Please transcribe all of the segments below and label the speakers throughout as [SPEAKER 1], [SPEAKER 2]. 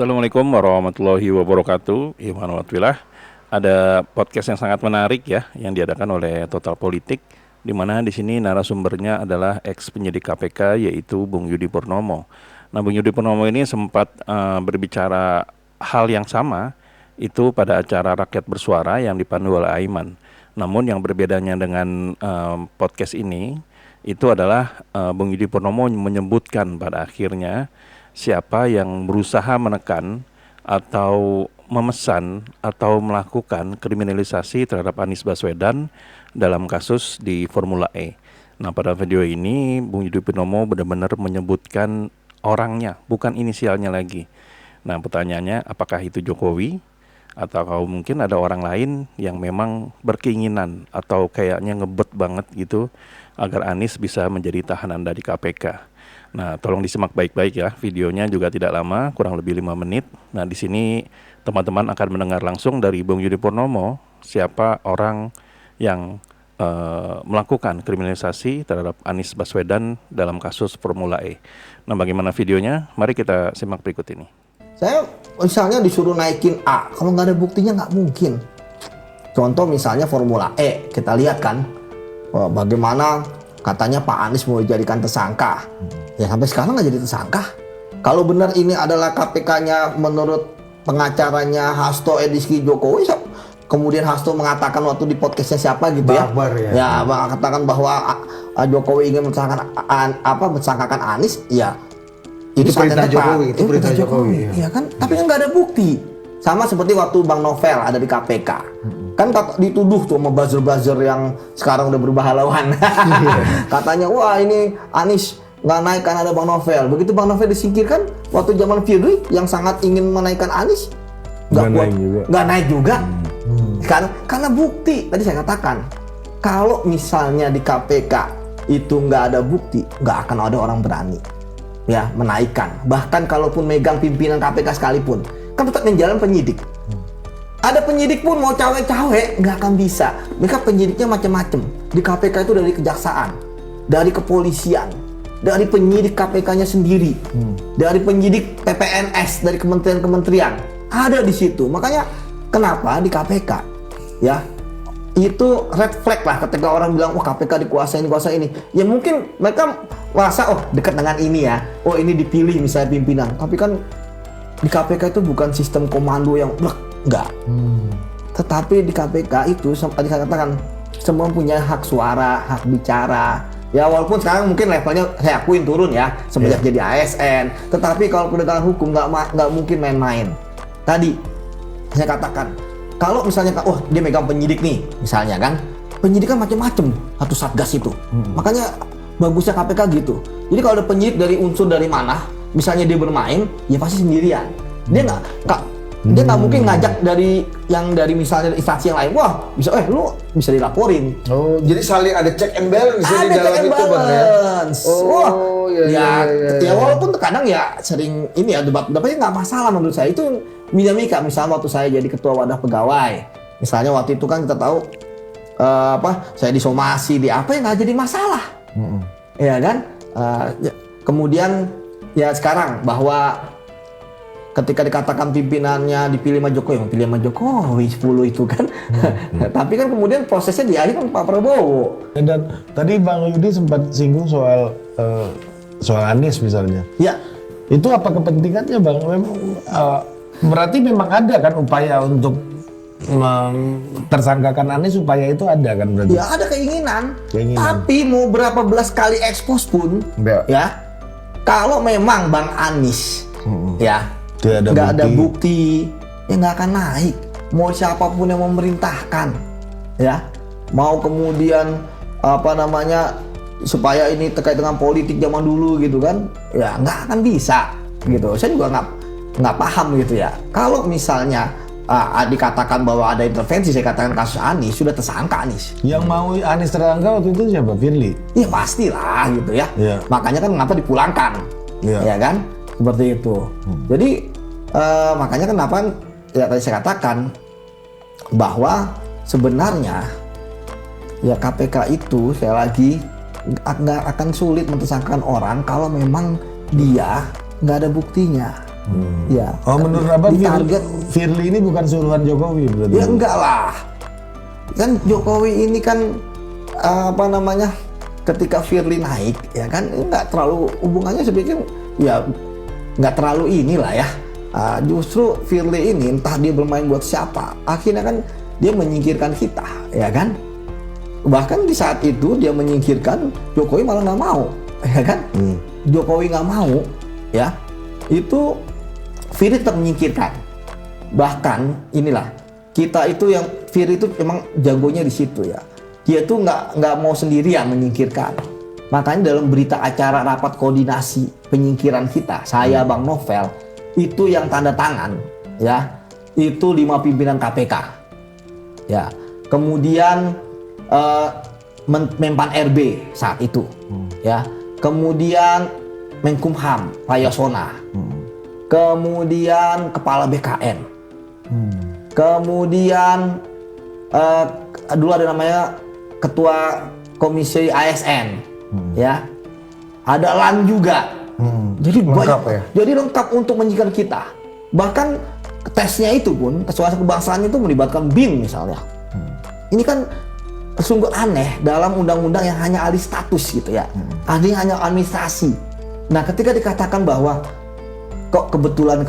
[SPEAKER 1] Assalamualaikum warahmatullahi wabarakatuh. Iman watwilah. Ada podcast yang sangat menarik ya, yang diadakan oleh Total Politik, di mana di sini narasumbernya adalah ex penyidik KPK yaitu Bung Yudi Purnomo. Nah, Bung Yudi Purnomo ini sempat berbicara hal yang sama itu pada acara Rakyat Bersuara yang dipandu oleh Aiman. Namun yang berbedanya dengan podcast ini itu adalah Bung Yudi Purnomo menyebutkan pada akhirnya siapa yang berusaha menekan atau memesan atau melakukan kriminalisasi terhadap Anies Baswedan dalam kasus di Formula E. Nah, pada video ini Bung Yudi Purnomo benar-benar menyebutkan orangnya, bukan inisialnya lagi. Nah, pertanyaannya apakah itu Jokowi atau mungkin ada orang lain yang memang berkeinginan atau kayaknya ngebet banget gitu agar Anies bisa menjadi tahanan dari KPK. Nah, tolong disimak baik-baik ya. Videonya juga tidak lama, kurang lebih 5 menit. Nah, di sini teman-teman akan mendengar langsung dari Bung Yudi Purnomo siapa orang yang melakukan kriminalisasi terhadap Anies Baswedan dalam kasus Formula E. Nah, bagaimana videonya? Mari kita simak berikut ini.
[SPEAKER 2] Saya misalnya disuruh naikin A, kalau nggak ada buktinya nggak mungkin. Contoh misalnya Formula E, kita lihat kan bagaimana katanya Pak Anies mau dijadikan tersangka. Ya sampai sekarang nggak jadi tersangka. Kalau benar ini adalah KPK-nya menurut pengacaranya Hasto Ediski Jokowi, kemudian Hasto mengatakan waktu di podcastnya siapa gitu ya, ya mengatakan bahwa Jokowi ingin mentersangkakan Anies, ya
[SPEAKER 3] itu perintah Jokowi, itu perintah Jokowi.
[SPEAKER 2] Ya kan, tapi kan nggak ada bukti. Sama seperti waktu Bang Novel ada di KPK. Kan dituduh tuh sama buzzer-buzzer yang sekarang udah berubah halauan. Katanya, wah ini Anies nggak naik karena ada Bang Novel. Begitu Bang Novel disingkirkan, waktu zaman Firly yang sangat ingin menaikkan Anies, nggak naik juga. Kan? Karena bukti, tadi saya katakan, kalau misalnya di KPK itu nggak ada bukti, nggak akan ada orang berani ya menaikkan. Bahkan kalaupun megang pimpinan KPK sekalipun, kan tetap menjalan penyidik. Ada penyidik pun mau cawe-cawe nggak akan bisa. Mereka penyidiknya macam-macam. Di KPK itu dari kejaksaan, dari kepolisian, dari penyidik KPK-nya sendiri, dari penyidik PPNS, dari kementerian-kementerian ada di situ. Makanya kenapa di KPK ya itu red flag lah ketika orang bilang wah KPK dikuasai ini. Ya mungkin mereka merasa oh dekat dengan ini ya, oh ini dipilih misalnya pimpinan. Tapi kan di KPK itu bukan sistem komando yang enggak. Tetapi di KPK itu tadi saya katakan semua punya hak suara, hak bicara. Ya walaupun sekarang mungkin levelnya saya akuin turun ya semenjak jadi ASN. Tetapi kalau penegakan hukum nggak mungkin main-main. Tadi saya katakan kalau misalnya dia megang penyidik nih misalnya kan, penyidik kan macam-macam satu satgas itu. Makanya bagusnya KPK gitu. Jadi kalau ada penyidik dari unsur dari mana, misalnya dia bermain, ya pasti sendirian. Dia nggak mungkin ngajak dari misalnya instansi yang lain. Wah, bisa lu bisa dilaporin.
[SPEAKER 3] Oh, jadi saling ada check and balance di dalam itu, Bang ya.
[SPEAKER 2] Oh, ya walaupun kadang ya sering ini ya debat, tapi nggak masalah menurut saya. Itu dinamika. Misalnya waktu saya jadi ketua wadah pegawai, misalnya waktu itu kan kita tahu saya disomasi di apa ya nggak jadi masalah. Ya kan? Kemudian ya sekarang bahwa ketika dikatakan pimpinannya dipilih sama Jokowi, pilih sama Jokowi 10 itu kan. Tapi kan kemudian prosesnya di akhir kan Pak Prabowo.
[SPEAKER 4] Dan tadi Bang Yudi sempat singgung soal Anies misalnya.
[SPEAKER 2] Ya.
[SPEAKER 4] Itu apa kepentingannya Bang? Memang berarti memang ada kan upaya untuk tersangkakan Anies, upaya itu ada kan berarti?
[SPEAKER 2] Ya ada keinginan. Tapi mau berapa belas kali ekspos pun ya kalau memang Bang Anies ya nggak ada bukti, ya nggak akan naik. Mau siapapun yang memerintahkan, ya mau kemudian supaya ini terkait dengan politik zaman dulu gitu kan, ya nggak akan bisa gitu. Saya juga nggak paham gitu ya. Kalau misalnya dikatakan bahwa ada intervensi, saya katakan kasus Anies sudah tersangka Anies.
[SPEAKER 4] Yang mau Anies tersangka waktu itu siapa? Firly?
[SPEAKER 2] Iya pastilah gitu ya. Makanya kan mengapa dipulangkan, ya kan? Seperti itu. Jadi makanya kenapa ya tadi saya katakan bahwa sebenarnya ya KPK itu sekali lagi nggak akan sulit mentersangkakan orang kalau memang dia nggak ada buktinya. Ya.
[SPEAKER 4] Oh, menurut Abang
[SPEAKER 2] Ditarget.
[SPEAKER 4] Firly ini bukan suruhan Jokowi berarti?
[SPEAKER 2] Ya enggak lah. Kan Jokowi ini kan ketika Firly naik ya kan enggak terlalu hubungannya sebetulnya ya enggak terlalu inilah ya. Justru Firly ini entah dia bermain buat siapa, akhirnya kan dia menyingkirkan kita, ya kan? Bahkan di saat itu dia menyingkirkan, Jokowi malah nggak mau, ya kan? Jokowi nggak mau, ya. Itu Firly tetap menyingkirkan. Bahkan inilah kita itu yang Firly itu memang jagonya di situ ya. Dia tuh nggak mau sendirian menyingkirkan. Makanya dalam berita acara rapat koordinasi penyingkiran kita, saya Bang Novel itu yang tanda tangan, ya. Itu 5 pimpinan KPK, ya. Kemudian Menpan RB saat itu, ya. Kemudian Menkumham Pak Yasona. Kemudian Kepala BKN. Kemudian dulu ada namanya Ketua Komisi ASN, ya. Ada LAN juga. Jadi
[SPEAKER 3] Lengkap ya?
[SPEAKER 2] Jadi lengkap untuk menyingkirkan kita. Bahkan tesnya itu pun tes wawasan kebangsaan itu melibatkan BIN misalnya. Ini kan sungguh aneh dalam undang-undang yang hanya alih status gitu ya. Ada hanya administrasi. Nah, ketika dikatakan bahwa kok kebetulan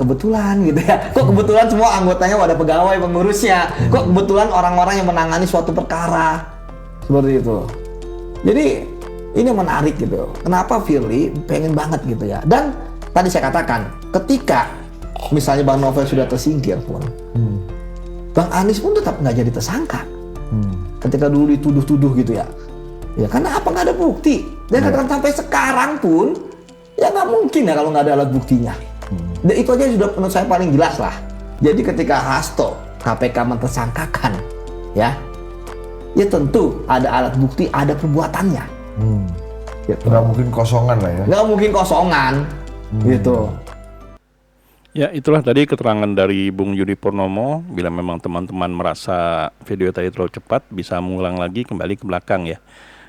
[SPEAKER 2] gitu ya. Kok kebetulan semua anggotanya ada pegawai pengurusnya. Kok kebetulan orang-orang yang menangani suatu perkara. Seperti itu. Jadi ini menarik gitu. Kenapa Firly pengen banget gitu ya. Dan tadi saya katakan ketika misalnya Bang Novel sudah tersingkir pun, Bang Anies pun tetap nggak jadi tersangka. Ketika dulu dituduh-tuduh gitu ya. Ya karena apa, nggak ada bukti. Dan katakan sampai sekarang pun ya nggak mungkin ya kalau nggak ada alat buktinya. Dan itu aja sudah menurut saya paling jelas lah. Jadi ketika Hasto KPK mentersangkakan, ya tentu ada alat bukti, ada perbuatannya. Gitu.
[SPEAKER 3] Nggak mungkin kosongan lah ya.
[SPEAKER 2] Nggak mungkin kosongan, gitu.
[SPEAKER 1] Ya, itulah tadi keterangan dari Bung Yudi Purnomo. Bila memang teman-teman merasa video tadi terlalu cepat, bisa mengulang lagi kembali ke belakang ya.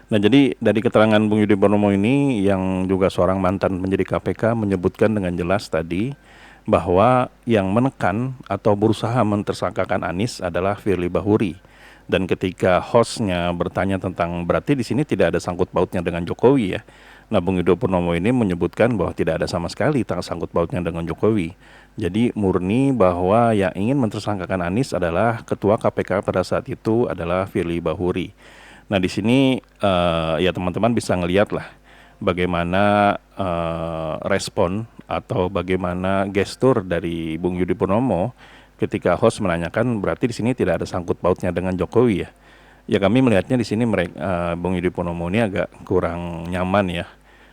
[SPEAKER 1] Nah, jadi dari keterangan Bung Yudi Purnomo ini yang juga seorang mantan penyidik KPK menyebutkan dengan jelas tadi bahwa yang menekan atau berusaha mentersangkakan Anies adalah Firly Bahuri. Dan ketika hostnya bertanya tentang berarti di sini tidak ada sangkut pautnya dengan Jokowi ya. Nah, Bung Yudi Purnomo ini menyebutkan bahwa tidak ada sama sekali sangkut pautnya dengan Jokowi. Jadi murni bahwa yang ingin mentersangkakan Anies adalah Ketua KPK pada saat itu adalah Firly Bahuri. Nah, di sini ya teman-teman bisa ngelihat lah bagaimana respon atau bagaimana gestur dari Bung Yudi Purnomo ketika host menanyakan berarti di sini tidak ada sangkut pautnya dengan Jokowi ya. Ya kami melihatnya di sini Bung Yudi Purnomo ini agak kurang nyaman ya.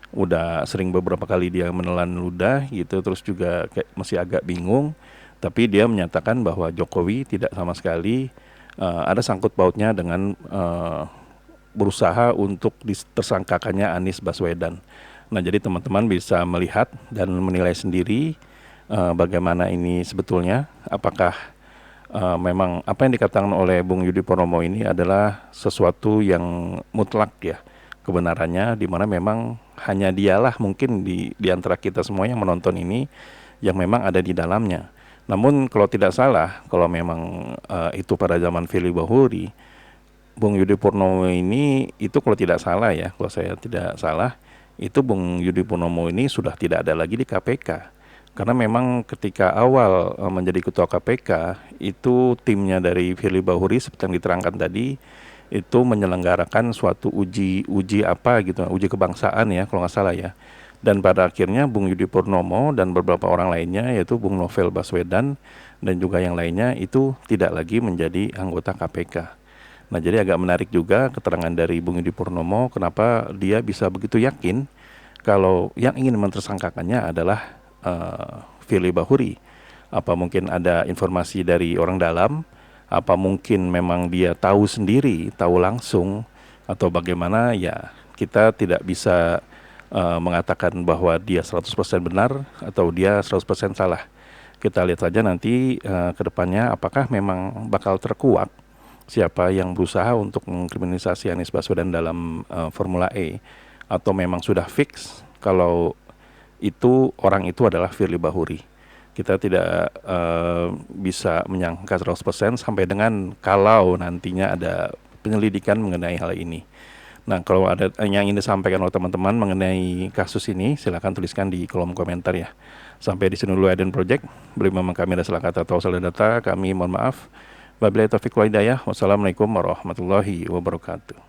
[SPEAKER 1] Udah sering beberapa kali dia menelan ludah gitu, terus juga kayak masih agak bingung. Tapi dia menyatakan bahwa Jokowi tidak sama sekali ada sangkut pautnya dengan berusaha untuk tersangkakannya Anies Baswedan. Nah, jadi teman-teman bisa melihat dan menilai sendiri bagaimana ini sebetulnya, apakah memang apa yang dikatakan oleh Bung Yudi Purnomo ini adalah sesuatu yang mutlak ya kebenarannya, di mana memang hanya dialah mungkin di antara kita semua yang menonton ini yang memang ada di dalamnya. Namun kalau tidak salah, kalau memang itu pada zaman Firly Bahuri, Bung Yudi Purnomo ini itu kalau tidak salah ya, kalau saya tidak salah, itu Bung Yudi Purnomo ini sudah tidak ada lagi di KPK. Karena memang ketika awal menjadi ketua KPK, itu timnya dari Firly Bahuri seperti yang diterangkan tadi, itu menyelenggarakan suatu uji apa gitu, uji kebangsaan ya kalau nggak salah ya. Dan pada akhirnya Bung Yudi Purnomo dan beberapa orang lainnya yaitu Bung Novel Baswedan dan juga yang lainnya itu tidak lagi menjadi anggota KPK. Nah, jadi agak menarik juga keterangan dari Bung Yudi Purnomo kenapa dia bisa begitu yakin kalau yang ingin mentersangkakannya adalah Firly Bahuri. Apa mungkin ada informasi dari orang dalam? Apa mungkin memang dia tahu sendiri, tahu langsung, atau bagaimana? Ya, kita tidak bisa mengatakan bahwa dia 100% benar atau dia 100% salah. Kita lihat saja nanti ke depannya apakah memang bakal terkuak siapa yang berusaha untuk mengkriminalisasi Anies Baswedan dalam Formula E, atau memang sudah fix kalau itu orang itu adalah Firly Bahuri. Kita tidak bisa menyangka 100% sampai dengan kalau nantinya ada penyelidikan mengenai hal ini. Nah, kalau ada yang ingin disampaikan oleh teman-teman mengenai kasus ini, silakan tuliskan di kolom komentar ya. Sampai di sini dulu Eden Project. Beri memang kami ada salah kata atau salah data, kami mohon maaf. Wabillahi taufiq wal hidayah. Wassalamualaikum warahmatullahi wabarakatuh.